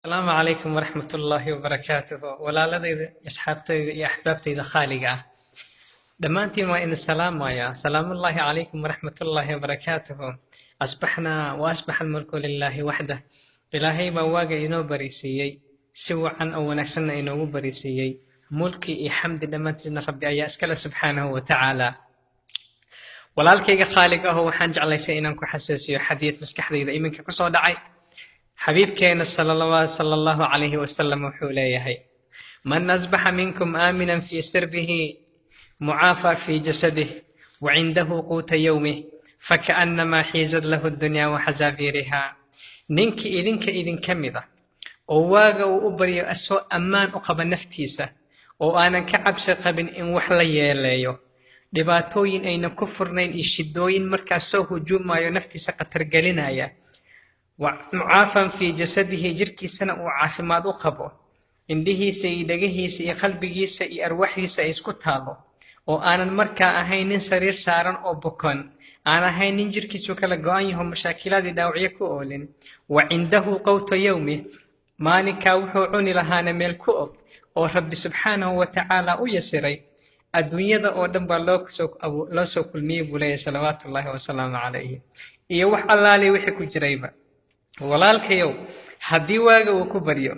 السلام عليكم ورحمة الله وبركاته ولا لدي أصحابتي يا أحبابتي ذا خالقة دمانتين وإن السلام يا سلام الله عليكم ورحمة الله وبركاته أصبحنا وأصبح الملك لله وحده إلهي بواقع إنو بريسيي سوى عن أو نكسنا إنو بريسيي ملكي حمد دمانتين ربي أيا أسكال سبحانه وتعالى walaalkayga khaaliga ah waxaan jeclaysay inaan ku xasuusiyo xadiid maskaxdayda iminka ku soo dhacay xabiibkeena sallallahu alayhi wasallam wuxuu leeyahay man asbaha minkum aaminan fi sirbihi mucaafa fi jasadihi وعنده قوت يومه فكأنما حيزت له الدنيا وحذافيرها ninki idin kamida oo waaga uu u baryo asoo ammaan u qaba naftiisa oo aanan ka cabsi qabin in wax la yeeleeyo dhibaatooyin ayna ku furnayn iyo shidooyin markaas soo hujuumayo naftiisa qatar gelinaya mucaafan fi jasadihi jirkiisana uu caafimaad u qabo indhihiisa iyo dhagahiisa iyo qalbigiisa iyo arwaxiisa ay isku taalo oo aanan markaa ahayn nin sariir saaran oo bukan aan ahayn nin jirkiisu kala go'an yahay mashaakilaadii dhaawacyo ku oolin wa cindahu qawta yawmi maalinkaa wuxuu cuni lahaana meel ku og oo rabbi subxaanahu wa tacaala u yasiray adduunyada oo dhan baa loo soo kulmiyey buu leeyahay salawaatullaahi wasalaamu calayhi iyo wax allaale wixii ku jirayba walaalkayow haddii waaga uu ku baryo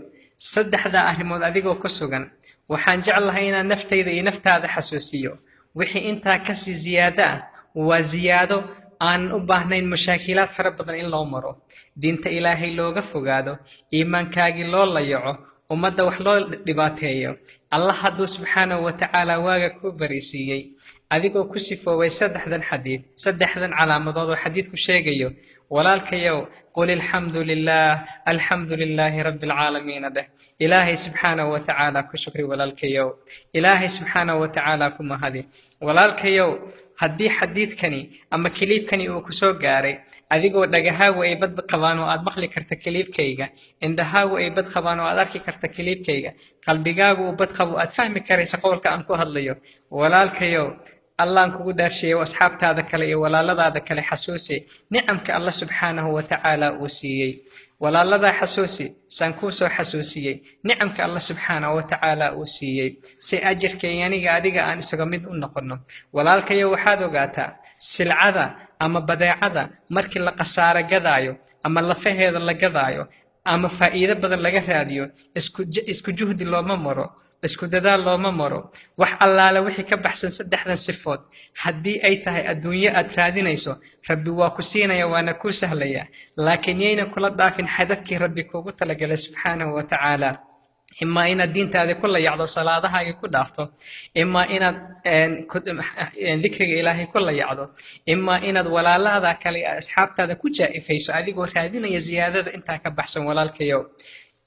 saddexdaa arrimood adigoo ku sugan waxaan jeclahay inaan naftayda iyo naftaada xasuusiyo wixii intaa kasii ziyaado ah waa ziyaado aanan u baahnayn mashaakilaad fara badan in loo maro diinta ilaahay looga fogaado iimaankaagii loo layaco ummadda wax loo dhibaateeyo allah hadduu subxaanahu wa tacaala waaga ku barisiiyey adigoo ku sifooway saddexdan calaamadood oo xadiidku sheegayo walaalkayow qul alxamdu lilaahi rabbi alcaalamiina dheh ilaahay subxaanahu wa tacaala ku shukri walaalkayow ilaahay subxaanahu wa tacaala ku mahadi walaalkayow haddii xadiidkani ama kiliibkani uu ku soo gaaray adigoo dhagahaagu ay bad qabaan oo aad maqli karta kiliibkayga indhahaagu ay bad qabaan oo aad arki karta kiliibkayga qalbigaagu uu bad qabo aad fahmi karaysa qowlka aan ku hadlayo walaalkayow allaan kugu dhaarsheeyo asxaabtaada kale iyo walaaladaada kale xasuusi nicamka allah subxaanahu wa tacaala uu siiyey walaaladaa xasuusi saan kuu soo xasuusiyey nicamka allah subxaanahu wa tacaala uu siiyey si ajirkay aniga adiga aan isaga mid u noqono walaalkayo waxaad ogaataa silcada ama badeecada markii la qasaaro gadaayo ama lafaheeda la gadaayo ama faa'iido badan laga raadiyo isku juhdi looma maro isku dadaal looma maro wax allaale wixii ka baxsan saddexdan sifood haddii ay tahay adduunyo aad raadinayso rabbi waa ku siinaya waana kuu sahlaya laakiin yayna kula dhaafin xadadkii rabbi kuugu talagalay subxaanahu wa tacaala imaa inaad diintaada ku layacdo salaadahaaga ku dhaafto imaa inaad dikriga ilaahay ku layacdo imaa inaad walaalada kale asxaabtaada ku jaa'ifayso adigoo raadinaya ziyaadada intaa ka baxsan walaalkayow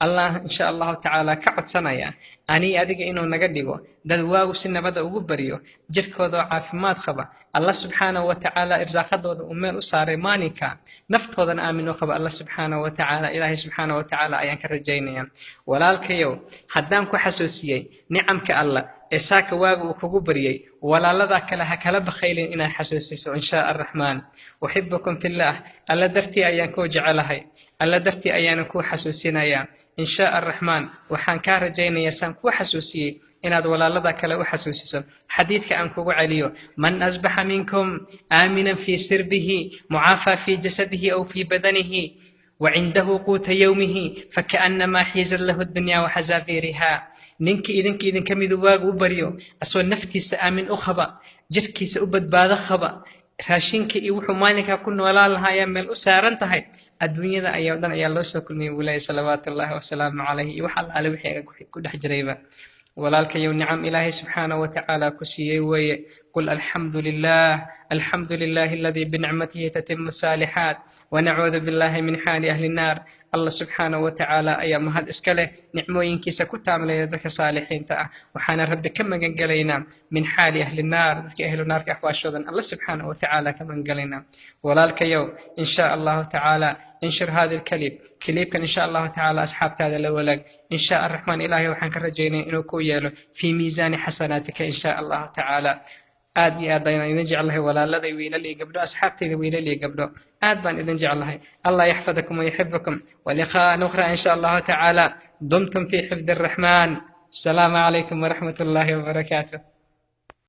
allah insha allahu tacaala ka codsanaya ani adiga inuu naga dhigo dad waagu si nabada ugu baryo jirkooda oo caafimaad qaba allah subxaanahu wa tacaala irsaaqadooda uu meel u saaray maalinka naftoodana aamin u qaba allah subxaanahu wa tacaala ilaahay subxaanahu wa tacaala ayaan ka rajaynayaa walaalkayow haddaan ku xasuusiyey nicamka allah ee saaka waaga uu kugu baryey walaaladaa kale ha kala bakhaylin inaad xasuusiso inshaa arraxmaan uxibukum fillaah alla dartii ayaan kuu jecelahay alla dartii ayaan kuu xasuusinayaa inshaa arraxmaan waxaan kaa rajaynayaa saan kuu xasuusiyey inaad walaalada kale u xasuusiso xadiidka aan kugu celiyo man asbaxa minkum aaminan fii sirbihi mucaafaa fii jasadihi aw fii badanihi وعنده قوت يومه فكأنما حيزت له الدنيا وحذافيرها ninki idin kamid waagu u baryo asoo naftiisa aamin u qaba jirkiisa u badbaado qaba raashinka iyo wuxuu maalinka ku noolaan lahaa meel u saaran tahay adduunyada ayaa dhan ayaa loo soo kulmiyey wiilay salawaatullaahi wasalaamu calayhi iyo wax allaale wixii ku dhex jirayba walaalkayow nicam ilaahay subxaanahu wa tacaala ku siiyey weeye qul الحمد لله الذي بنعمته تتم الصالحات ونعوذ بالله من حال أهل النار الله سبحانه وتعالى أيام هاد إسكاله نعموين كيسا كتام لذلك صالحين تأه وحانا رب كما قلينا من حال أهل النار ذلك أهل النار كأحواشوذا الله سبحانه وتعالى كما قلينا ولالك يوم إن شاء الله تعالى انشر هذا كليب كان إن شاء الله تعالى أصحاب هذا الأولاد إن شاء الرحمن إلهي وحنك رجينا إنه كويالو في ميزان حسناتك إن شاء الله تعالى aad iyo aad ayaan idin jeclahay walaaladay wiilal iyo gabdho asxaabtayda wiilal iyo gabdho aad baan idin jeclahay allah yaxfadakum ويحبكم ولقاء أخرى إن شاء الله تعالى دمتم في حفظ الرحمن السلام عليكم ورحمة الله وبركاته